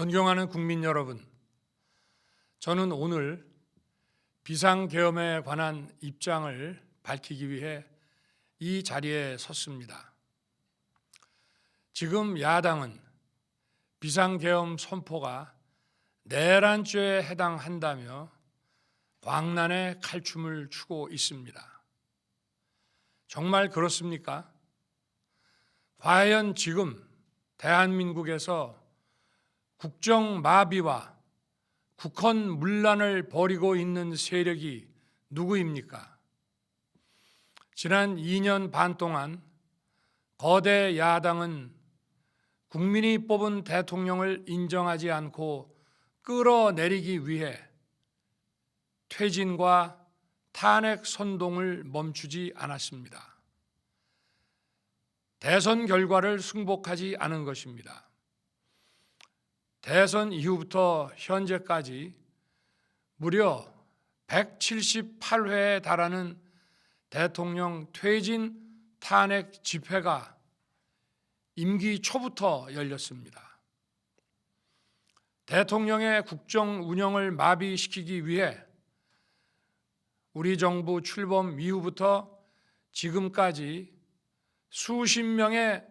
존경하는 국민 여러분, 저는 오늘 비상계엄에 관한 입장을 밝히기 위해 이 자리에 섰습니다. 지금 야당은 비상계엄 선포가 내란죄에 해당한다며 광란의 칼춤을 추고 있습니다. 정말 그렇습니까? 과연 지금 대한민국에서 국정마비와 국헌문란을 벌이고 있는 세력이 누구입니까? 지난 2년 반 동안 거대 야당은 국민이 뽑은 대통령을 인정하지 않고 끌어내리기 위해 퇴진과 탄핵 선동을 멈추지 않았습니다. 대선 결과를 승복하지 않은 것입니다. 대선 이후부터 현재까지 무려 178회에 달하는 대통령 퇴진 탄핵 집회가 임기 초부터 열렸습니다. 대통령의 국정 운영을 마비시키기 위해 우리 정부 출범 이후부터 지금까지 수십 명의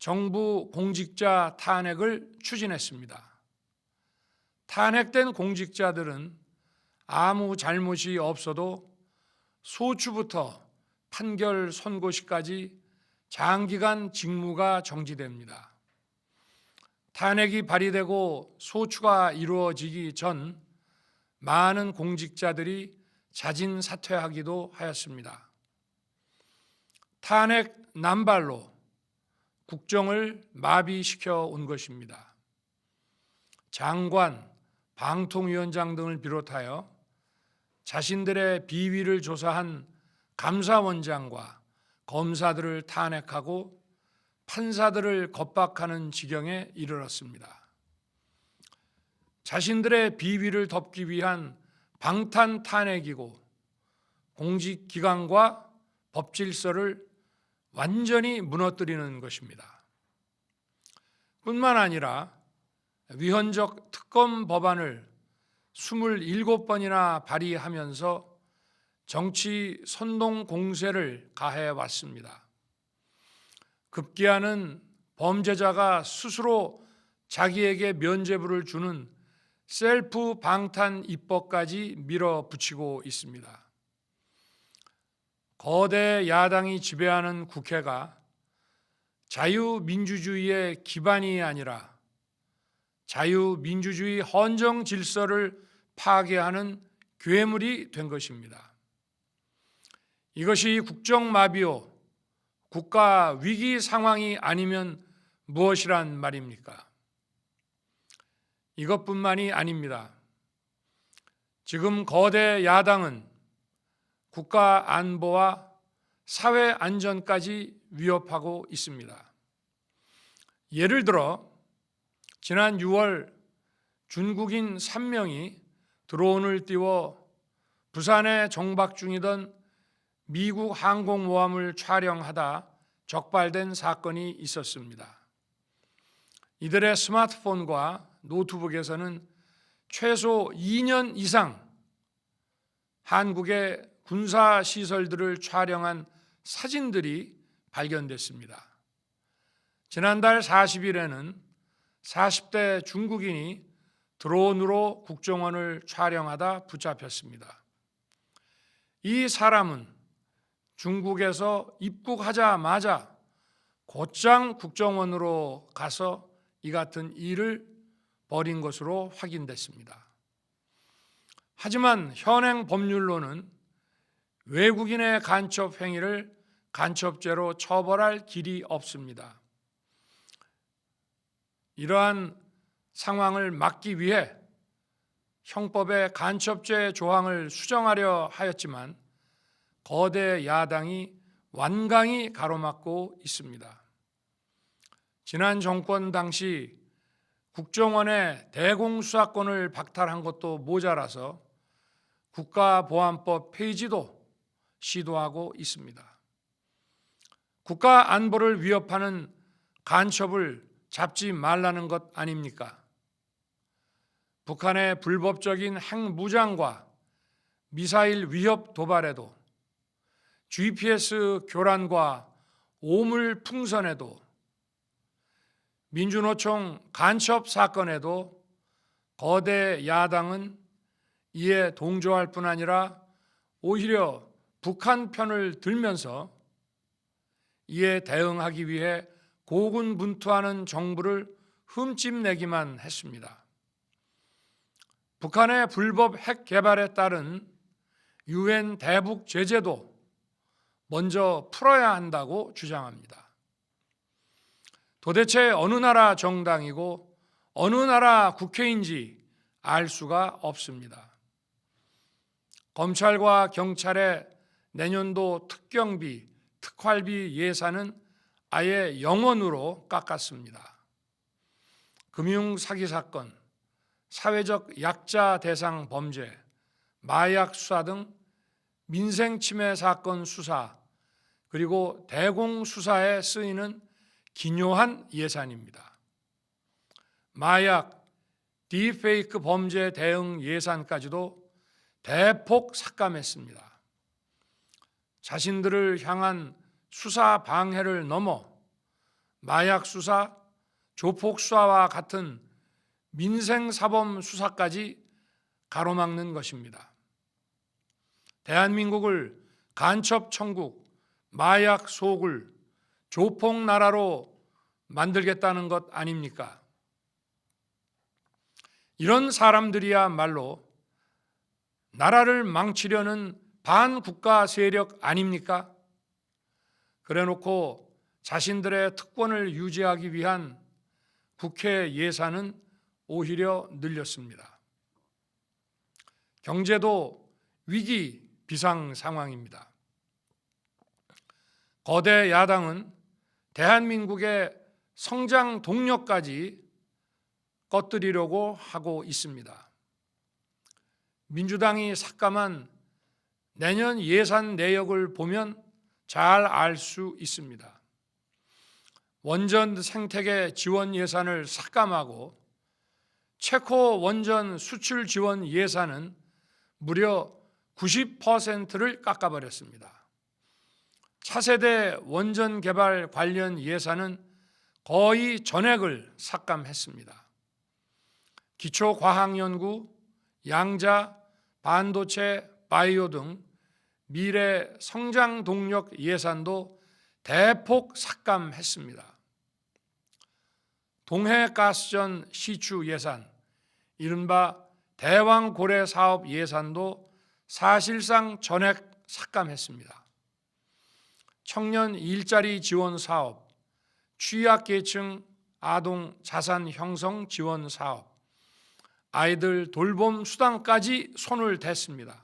정부 공직자 탄핵을 추진했습니다. 탄핵된 공직자들은 아무 잘못이 없어도 소추부터 판결 선고시까지 장기간 직무가 정지됩니다. 탄핵이 발의되고 소추가 이루어지기 전 많은 공직자들이 자진 사퇴하기도 하였습니다. 탄핵 남발로 국정을 마비시켜 온 것입니다. 장관, 방통위원장 등을 비롯하여 자신들의 비위를 조사한 감사원장과 검사들을 탄핵하고 판사들을 겁박하는 지경에 이르렀습니다. 자신들의 비위를 덮기 위한 방탄 탄핵이고 공직기관과 법질서를 완전히 무너뜨리는 것입니다. 뿐만 아니라 위헌적 특검 법안을 27번이나 발의하면서 정치 선동 공세를 가해 왔습니다. 급기야는 범죄자가 스스로 자기에게 면죄부를 주는 셀프 방탄 입법까지 밀어붙이고 있습니다. 거대 야당이 지배하는 국회가 자유민주주의의 기반이 아니라 자유민주주의 헌정 질서를 파괴하는 괴물이 된 것입니다. 이것이 국정마비요, 국가 위기 상황이 아니면 무엇이란 말입니까? 이것뿐만이 아닙니다. 지금 거대 야당은 국가 안보와 사회 안전까지 위협하고 있습니다. 예를 들어 지난 6월 중국인 3명이 드론을 띄워 부산에 정박 중이던 미국 항공모함을 촬영하다 적발된 사건이 있었습니다. 이들의 스마트폰과 노트북에서는 최소 2년 이상 한국의 군사시설들을 촬영한 사진들이 발견됐습니다. 지난달 40일에는 40대 중국인이 드론으로 국정원을 촬영하다 붙잡혔습니다. 이 사람은 중국에서 입국하자마자 곧장 국정원으로 가서 이 같은 일을 벌인 것으로 확인됐습니다. 하지만 현행 법률로는 외국인의 간첩 행위를 간첩죄로 처벌할 길이 없습니다. 이러한 상황을 막기 위해 형법의 간첩죄 조항을 수정하려 하였지만 거대 야당이 완강히 가로막고 있습니다. 지난 정권 당시 국정원의 대공수사권을 박탈한 것도 모자라서 국가보안법 폐지도 시도하고 있습니다. 국가 안보를 위협하는 간첩을 잡지 말라는 것 아닙니까? 북한의 불법적인 핵무장과 미사일 위협 도발에도, GPS 교란과 오물 풍선에도, 민주노총 간첩 사건에도 거대 야당은 이에 동조할 뿐 아니라 오히려 북한 편을 들면서 이에 대응하기 위해 고군분투하는 정부를 흠집내기만 했습니다. 북한의 불법 핵 개발에 따른 유엔 대북 제재도 먼저 풀어야 한다고 주장합니다. 도대체 어느 나라 정당이고 어느 나라 국회인지 알 수가 없습니다. 검찰과 경찰의 내년도 특경비, 특활비 예산은 아예 0원으로 깎았습니다. 금융 사기 사건, 사회적 약자 대상 범죄, 마약 수사 등 민생 침해 사건 수사, 그리고 대공 수사에 쓰이는 기묘한 예산입니다. 마약, 딥페이크 범죄 대응 예산까지도 대폭 삭감했습니다. 자신들을 향한 수사 방해를 넘어 마약 수사, 조폭 수사와 같은 민생 사범 수사까지 가로막는 것입니다. 대한민국을 간첩 천국, 마약 소굴, 조폭 나라로 만들겠다는 것 아닙니까? 이런 사람들이야말로 나라를 망치려는 반국가 세력 아닙니까? 그래놓고 자신들의 특권을 유지하기 위한 국회 예산은 오히려 늘렸습니다. 경제도 위기 비상 상황입니다. 거대 야당은 대한민국의 성장 동력까지 꺼뜨리려고 하고 있습니다. 민주당이 삭감한 내년 예산 내역을 보면 잘 알 수 있습니다. 원전 생태계 지원 예산을 삭감하고 체코 원전 수출 지원 예산은 무려 90%를 깎아버렸습니다. 차세대 원전 개발 관련 예산은 거의 전액을 삭감했습니다. 기초과학연구, 양자, 반도체, 바이오 등 미래 성장 동력 예산도 대폭 삭감했습니다. 동해가스전 시추 예산, 이른바 대왕고래 사업 예산도 사실상 전액 삭감했습니다. 청년 일자리 지원 사업, 취약계층 아동 자산 형성 지원 사업, 아이들 돌봄 수당까지 손을 댔습니다.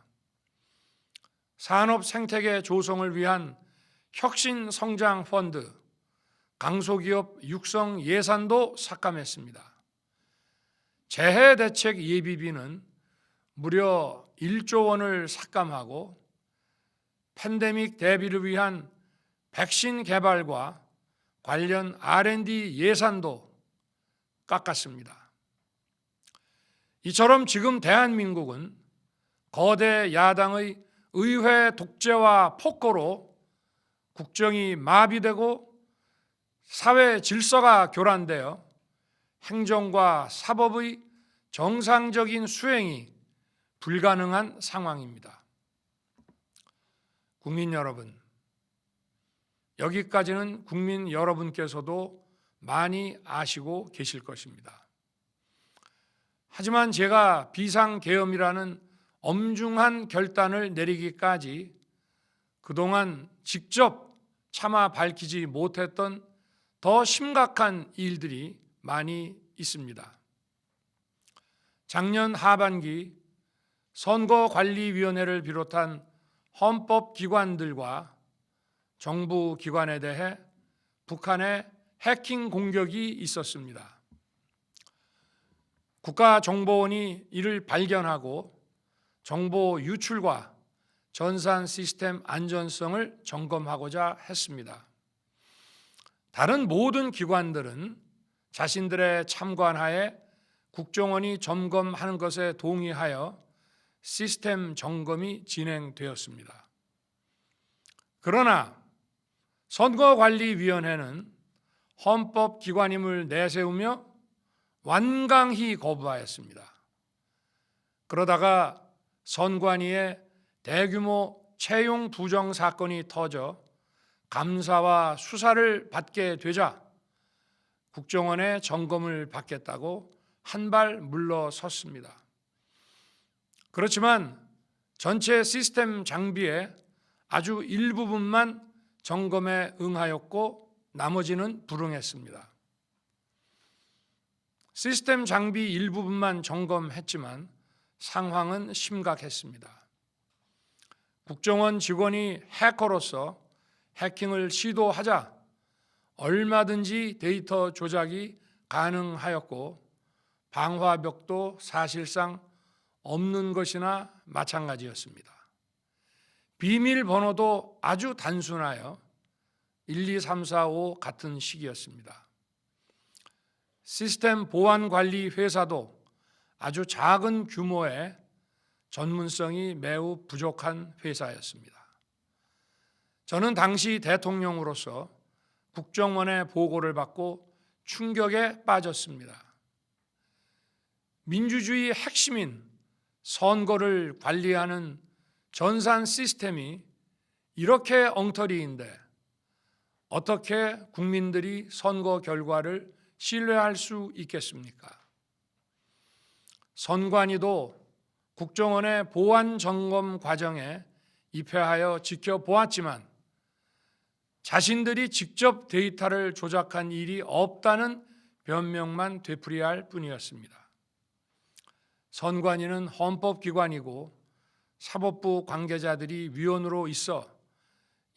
산업 생태계 조성을 위한 혁신 성장 펀드, 강소기업 육성 예산도 삭감했습니다. 재해 대책 예비비는 무려 1조 원을 삭감하고 팬데믹 대비를 위한 백신 개발과 관련 R&D 예산도 깎았습니다. 이처럼 지금 대한민국은 거대 야당의 의회 독재와 폭거로 국정이 마비되고 사회 질서가 교란되어 행정과 사법의 정상적인 수행이 불가능한 상황입니다. 국민 여러분, 여기까지는 국민 여러분께서도 많이 아시고 계실 것입니다. 하지만 제가 비상계엄이라는 엄중한 결단을 내리기까지 그동안 직접 차마 밝히지 못했던 더 심각한 일들이 많이 있습니다. 작년 하반기 선거관리위원회를 비롯한 헌법기관들과 정부 기관에 대해 북한의 해킹 공격이 있었습니다. 국가정보원이 이를 발견하고 정보 유출과 전산 시스템 안전성을 점검하고자 했습니다. 다른 모든 기관들은 자신들의 참관하에 국정원이 점검하는 것에 동의하여 시스템 점검이 진행되었습니다. 그러나 선거관리위원회는 헌법기관임을 내세우며 완강히 거부하였습니다. 그러다가 선관위의 대규모 채용 부정 사건이 터져 감사와 수사를 받게 되자 국정원의 점검을 받겠다고 한 발 물러섰습니다. 그렇지만 전체 시스템 장비의 아주 일부분만 점검에 응하였고 나머지는 불응했습니다. 시스템 장비 일부분만 점검했지만 상황은 심각했습니다. 국정원 직원이 해커로서 해킹을 시도하자 얼마든지 데이터 조작이 가능하였고 방화벽도 사실상 없는 것이나 마찬가지였습니다. 비밀번호도 아주 단순하여 1, 2, 3, 4, 5 같은 식이었습니다. 시스템 보안관리 회사도 아주 작은 규모의 전문성이 매우 부족한 회사였습니다. 저는 당시 대통령으로서 국정원의 보고를 받고 충격에 빠졌습니다. 민주주의의 핵심인 선거를 관리하는 전산 시스템이 이렇게 엉터리인데 어떻게 국민들이 선거 결과를 신뢰할 수 있겠습니까? 선관위도 국정원의 보안 점검 과정에 입회하여 지켜보았지만 자신들이 직접 데이터를 조작한 일이 없다는 변명만 되풀이할 뿐이었습니다. 선관위는 헌법기관이고 사법부 관계자들이 위원으로 있어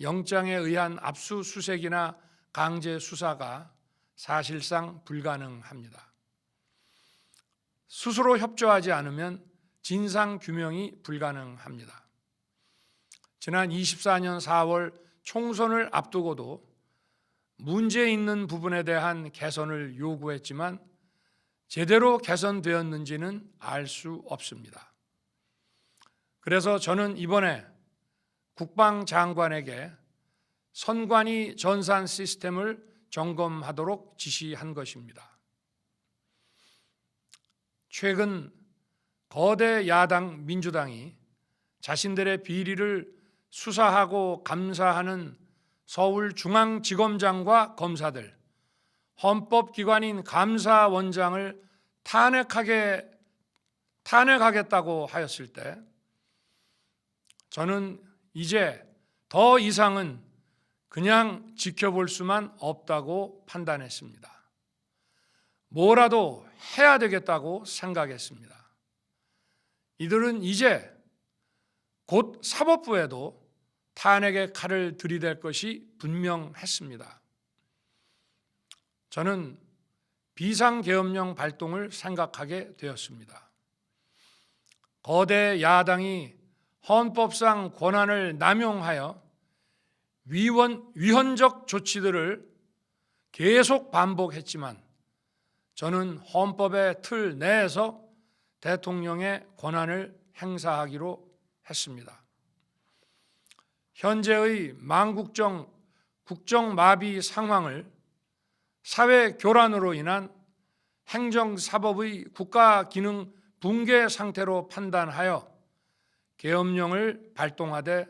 영장에 의한 압수수색이나 강제 수사가 사실상 불가능합니다. 스스로 협조하지 않으면 진상규명이 불가능합니다. 지난 24년 4월 총선을 앞두고도 문제 있는 부분에 대한 개선을 요구했지만 제대로 개선되었는지는 알 수 없습니다. 그래서 저는 이번에 국방장관에게 선관위 전산 시스템을 점검하도록 지시한 것입니다. 최근 거대 야당 민주당이 자신들의 비리를 수사하고 감사하는 서울중앙지검장과 검사들, 헌법기관인 감사원장을 탄핵하겠다고 하였을 때 저는 이제 더 이상은 그냥 지켜볼 수만 없다고 판단했습니다. 뭐라도 해야 되겠다고 생각했습니다. 이들은 이제 곧 사법부에도 탄핵의 칼을 들이댈 것이 분명했습니다. 저는 비상계엄령 발동을 생각하게 되었습니다. 거대 야당이 헌법상 권한을 남용하여 위헌적 조치들을 계속 반복했지만 저는 헌법의 틀 내에서 대통령의 권한을 행사하기로 했습니다. 현재의 망국적 국정마비 상황을 사회 교란으로 인한 행정사법의 국가기능 붕괴 상태로 판단하여 계엄령을 발동하되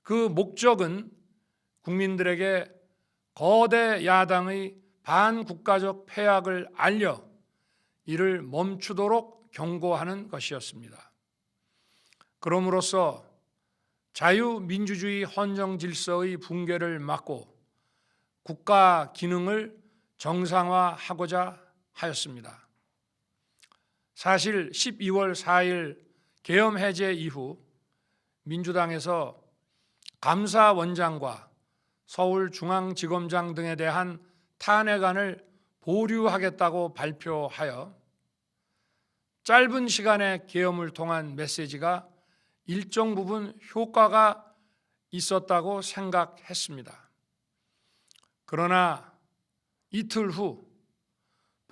그 목적은 국민들에게 거대 야당의 반국가적 패악을 알려 이를 멈추도록 경고하는 것이었습니다. 그럼으로써 자유민주주의 헌정질서의 붕괴를 막고 국가 기능을 정상화하고자 하였습니다. 사실 12월 4일 계엄 해제 이후 민주당에서 감사원장과 서울중앙지검장 등에 대한 탄핵안을 보류하겠다고 발표하여 짧은 시간의 계엄을 통한 메시지가 일정 부분 효과가 있었다고 생각했습니다. 그러나 이틀 후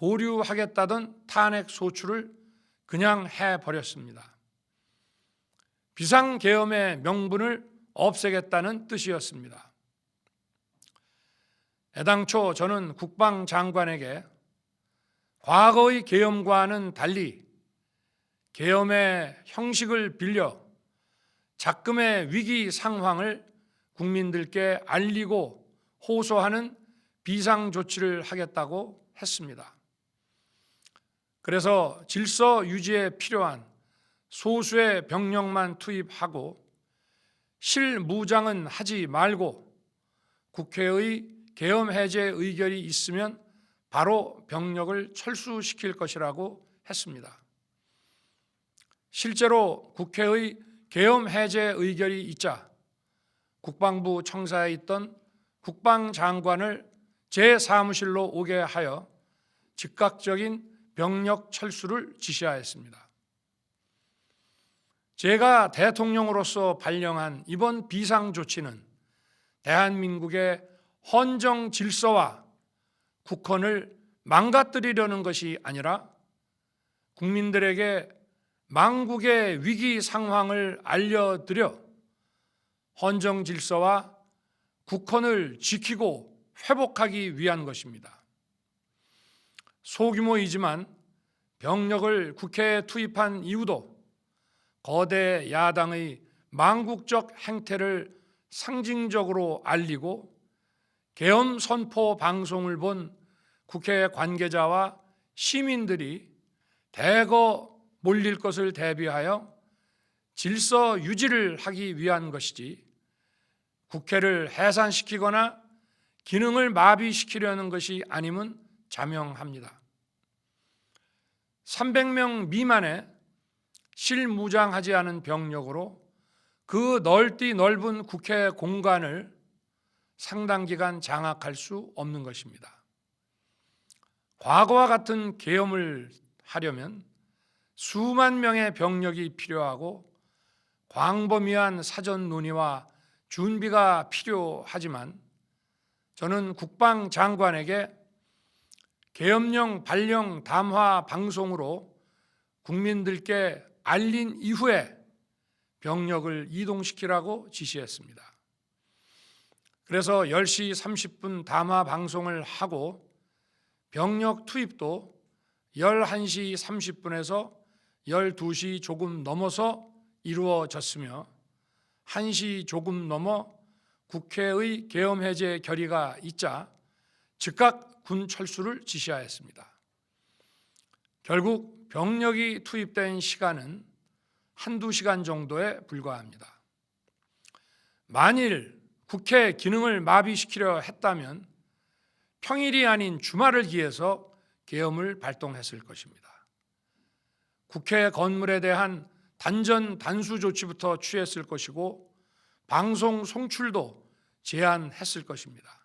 보류하겠다던 탄핵 소추를 그냥 해버렸습니다. 비상계엄의 명분을 없애겠다는 뜻이었습니다. 애당초 저는 국방장관에게 과거의 계엄과는 달리 계엄의 형식을 빌려 작금의 위기 상황을 국민들께 알리고 호소하는 비상조치를 하겠다고 했습니다. 그래서 질서 유지에 필요한 소수의 병력만 투입하고 실무장은 하지 말고 국회의 계엄 해제 의결이 있으면 바로 병력을 철수시킬 것이라고 했습니다. 실제로 국회의 계엄 해제 의결이 있자 국방부 청사에 있던 국방장관을 제 사무실로 오게 하여 즉각적인 병력 철수를 지시하였습니다. 제가 대통령으로서 발령한 이번 비상조치는 대한민국의 헌정 질서와 국헌을 망가뜨리려는 것이 아니라 국민들에게 망국의 위기 상황을 알려드려 헌정 질서와 국헌을 지키고 회복하기 위한 것입니다. 소규모이지만 병력을 국회에 투입한 이유도 거대 야당의 망국적 행태를 상징적으로 알리고 계엄 선포 방송을 본 국회 관계자와 시민들이 대거 몰릴 것을 대비하여 질서 유지를 하기 위한 것이지 국회를 해산시키거나 기능을 마비시키려는 것이 아님은 자명합니다. 300명 미만의 실무장하지 않은 병력으로 그 넓은 국회 공간을 상당 기간 장악할 수 없는 것입니다. 과거와 같은 계엄을 하려면 수만 명의 병력이 필요하고 광범위한 사전 논의와 준비가 필요하지만 저는 국방장관에게 계엄령 발령 담화 방송으로 국민들께 알린 이후에 병력을 이동시키라고 지시했습니다. 그래서 10시 30분 담화 방송을 하고 병력 투입도 11시 30분에서 12시 조금 넘어서 이루어졌으며 1시 조금 넘어 국회의 계엄 해제 결의가 있자 즉각 군 철수를 지시하였습니다. 결국 병력이 투입된 시간은 한두 시간 정도에 불과합니다. 만일 국회 기능을 마비시키려 했다면 평일이 아닌 주말을 기해서 계엄을 발동했을 것입니다. 국회 건물에 대한 단전 단수 조치부터 취했을 것이고 방송 송출도 제한했을 것입니다.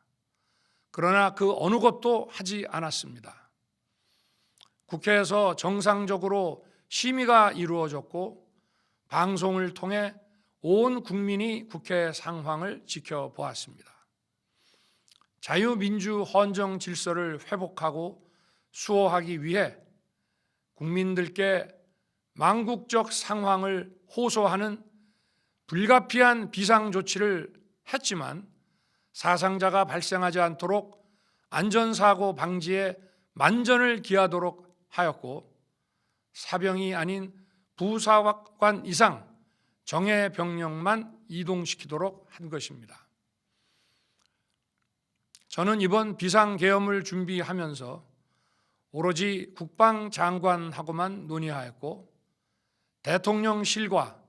그러나 그 어느 것도 하지 않았습니다. 국회에서 정상적으로 심의가 이루어졌고 방송을 통해 온 국민이 국회 상황을 지켜보았습니다. 자유민주 헌정 질서를 회복하고 수호하기 위해 국민들께 망국적 상황을 호소하는 불가피한 비상조치를 했지만 사상자가 발생하지 않도록 안전사고 방지에 만전을 기하도록 하였고 사병이 아닌 부사관 이상 정예 병력만 이동시키도록 한 것입니다. 저는 이번 비상계엄을 준비하면서 오로지 국방장관하고만 논의하였고 대통령실과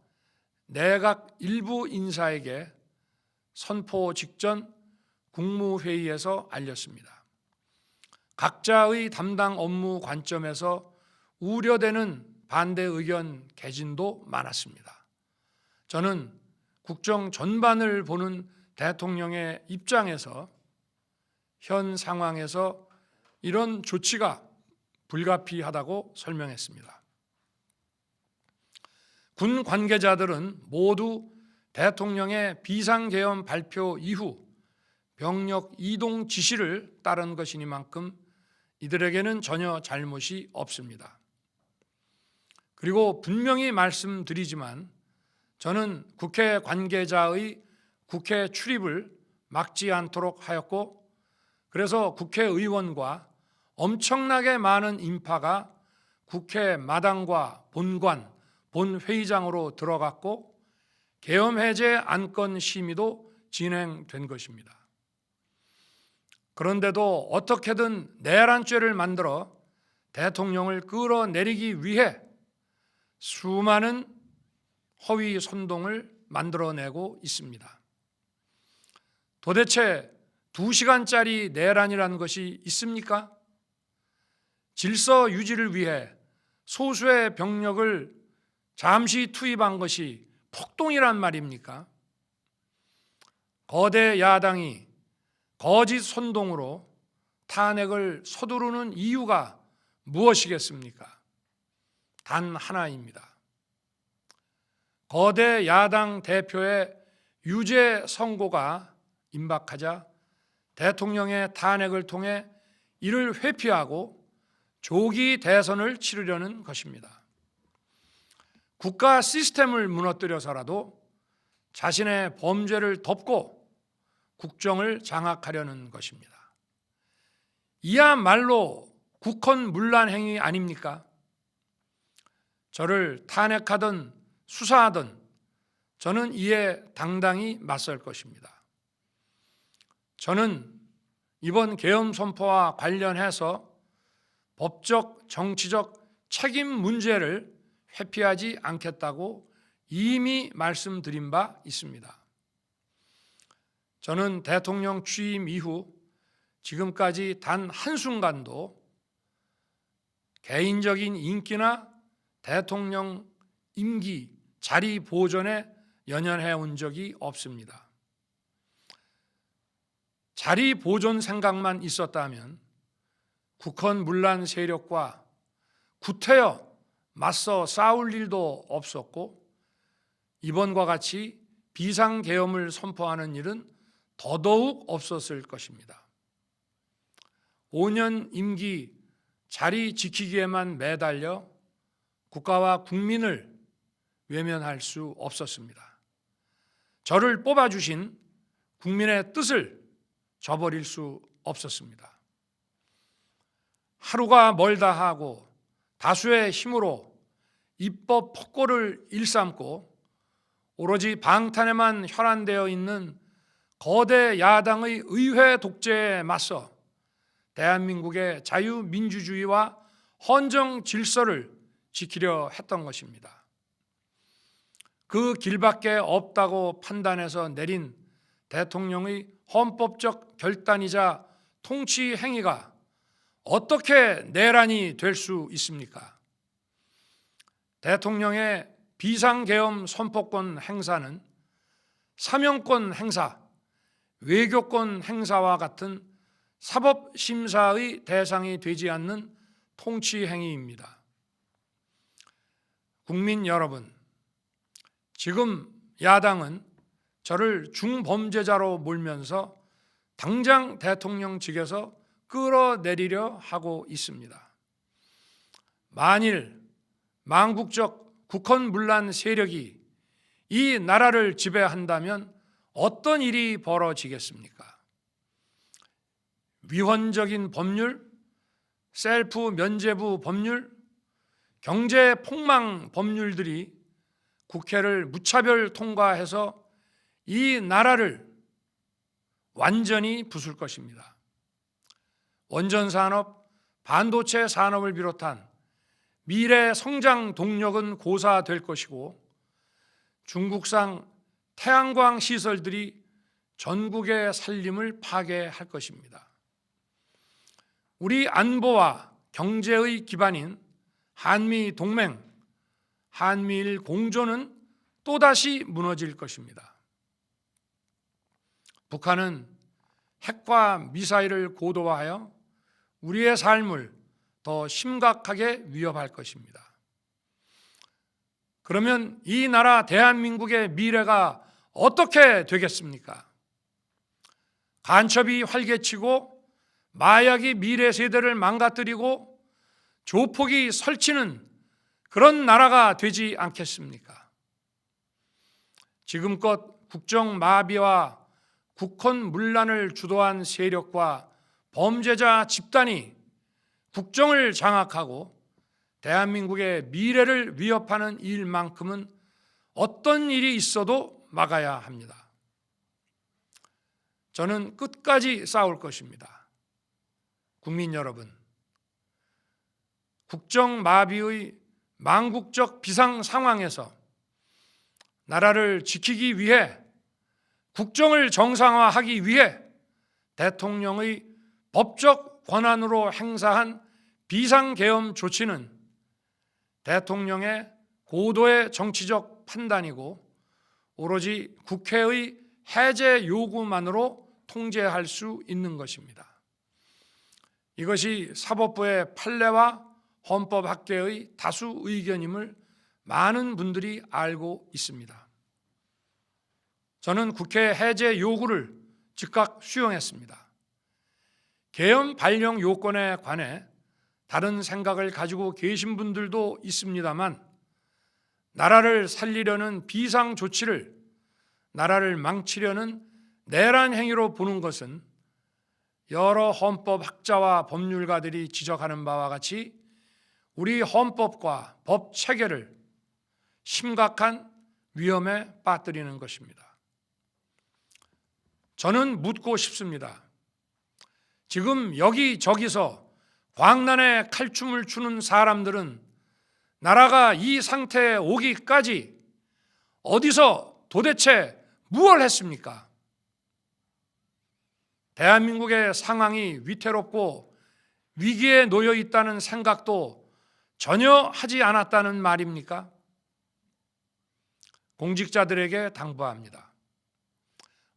내각 일부 인사에게 선포 직전 국무회의에서 알렸습니다. 각자의 담당 업무 관점에서 우려되는 반대 의견 개진도 많았습니다. 저는 국정 전반을 보는 대통령의 입장에서 현 상황에서 이런 조치가 불가피하다고 설명했습니다. 군 관계자들은 모두 대통령의 비상계엄 발표 이후 병력 이동 지시를 따른 것이니만큼 이들에게는 전혀 잘못이 없습니다. 그리고 분명히 말씀드리지만 저는 국회 관계자의 국회 출입을 막지 않도록 하였고, 그래서 국회의원과 엄청나게 많은 인파가 국회 마당과 본관, 본회의장으로 들어갔고 계엄 해제 안건 심의도 진행된 것입니다. 그런데도 어떻게든 내란죄를 만들어 대통령을 끌어내리기 위해 수많은 허위 선동을 만들어내고 있습니다. 도대체 2시간짜리 내란이라는 것이 있습니까? 질서 유지를 위해 소수의 병력을 잠시 투입한 것이 폭동이란 말입니까? 거대 야당이 거짓 선동으로 탄핵을 서두르는 이유가 무엇이겠습니까? 단 하나입니다. 거대 야당 대표의 유죄 선고가 임박하자 대통령의 탄핵을 통해 이를 회피하고 조기 대선을 치르려는 것입니다. 국가 시스템을 무너뜨려서라도 자신의 범죄를 덮고 국정을 장악하려는 것입니다. 이야말로 국헌문란 행위 아닙니까? 저를 탄핵하든 수사하든 저는 이에 당당히 맞설 것입니다. 저는 이번 계엄 선포와 관련해서 법적, 정치적 책임 문제를 회피하지 않겠다고 이미 말씀드린 바 있습니다. 저는 대통령 취임 이후 지금까지 단 한순간도 개인적인 인기나 대통령 임기, 자리 보존에 연연해 온 적이 없습니다. 자리 보존 생각만 있었다면 국헌문란 세력과 구태여 맞서 싸울 일도 없었고 이번과 같이 비상계엄을 선포하는 일은 더더욱 없었을 것입니다. 5년 임기 자리 지키기에만 매달려 국가와 국민을 외면할 수 없었습니다. 저를 뽑아주신 국민의 뜻을 저버릴 수 없었습니다. 하루가 멀다 하고 다수의 힘으로 입법 폭거를 일삼고 오로지 방탄에만 혈안되어 있는 거대 야당의 의회 독재에 맞서 대한민국의 자유민주주의와 헌정 질서를 지키려 했던 것입니다. 그 길밖에 없다고 판단해서 내린 대통령의 헌법적 결단이자 통치 행위가 어떻게 내란이 될 수 있습니까? 대통령의 비상계엄 선포권 행사는 사명권 행사, 외교권 행사와 같은 사법심사의 대상이 되지 않는 통치 행위입니다. 국민 여러분, 지금 야당은 저를 중범죄자로 몰면서 당장 대통령직에서 끌어내리려 하고 있습니다. 만일 망국적 국헌문란 세력이 이 나라를 지배한다면 어떤 일이 벌어지겠습니까? 위헌적인 법률, 셀프 면죄부 법률, 경제 폭망 법률들이 국회를 무차별 통과해서 이 나라를 완전히 부술 것입니다. 원전 산업, 반도체 산업을 비롯한 미래 성장 동력은 고사될 것이고 중국산 태양광 시설들이 전국의 살림을 파괴할 것입니다. 우리 안보와 경제의 기반인 한미 동맹, 한미일 공조는 또다시 무너질 것입니다. 북한은 핵과 미사일을 고도화하여 우리의 삶을 더 심각하게 위협할 것입니다. 그러면 이 나라 대한민국의 미래가 어떻게 되겠습니까? 간첩이 활개치고 마약이 미래 세대를 망가뜨리고 조폭이 설치는 그런 나라가 되지 않겠습니까? 지금껏 국정 마비와 국헌 문란을 주도한 세력과 범죄자 집단이 국정을 장악하고 대한민국의 미래를 위협하는 일만큼은 어떤 일이 있어도 막아야 합니다. 저는 끝까지 싸울 것입니다. 국민 여러분, 국정 마비의 망국적 비상 상황에서 나라를 지키기 위해, 국정을 정상화하기 위해 대통령의 법적 권한으로 행사한 비상계엄 조치는 대통령의 고도의 정치적 판단이고 오로지 국회의 해제 요구만으로 통제할 수 있는 것입니다. 이것이 사법부의 판례와 헌법학계의 다수 의견임을 많은 분들이 알고 있습니다. 저는 국회 해제 요구를 즉각 수용했습니다. 계엄 발령 요건에 관해 다른 생각을 가지고 계신 분들도 있습니다만, 나라를 살리려는 비상 조치를 나라를 망치려는 내란 행위로 보는 것은 여러 헌법학자와 법률가들이 지적하는 바와 같이 우리 헌법과 법 체계를 심각한 위험에 빠뜨리는 것입니다. 저는 묻고 싶습니다. 지금 여기저기서 광란에 칼춤을 추는 사람들은 나라가 이 상태에 오기까지 어디서 도대체 무엇을 했습니까? 대한민국의 상황이 위태롭고 위기에 놓여 있다는 생각도 전혀 하지 않았다는 말입니까? 공직자들에게 당부합니다.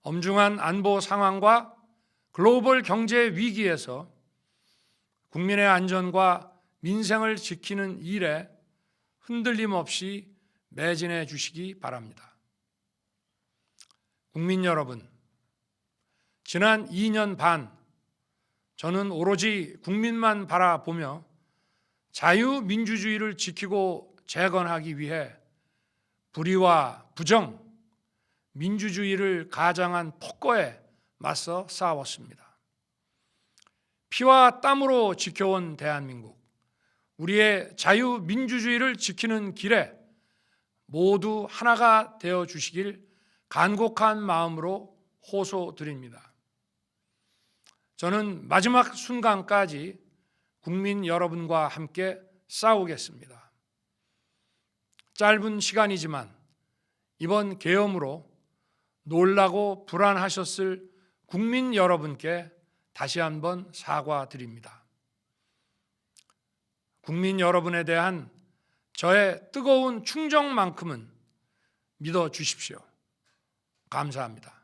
엄중한 안보 상황과 글로벌 경제 위기에서 국민의 안전과 민생을 지키는 일에 흔들림 없이 매진해 주시기 바랍니다. 국민 여러분, 지난 2년 반 저는 오로지 국민만 바라보며 자유민주주의를 지키고 재건하기 위해 불의와 부정, 민주주의를 가장한 폭거에 맞서 싸웠습니다. 피와 땀으로 지켜온 대한민국, 우리의 자유민주주의를 지키는 길에 모두 하나가 되어 주시길 간곡한 마음으로 호소드립니다. 저는 마지막 순간까지 국민 여러분과 함께 싸우겠습니다. 짧은 시간이지만 이번 계엄으로 놀라고 불안하셨을 국민 여러분께 다시 한번 사과드립니다. 국민 여러분에 대한 저의 뜨거운 충정만큼은 믿어 주십시오. 감사합니다.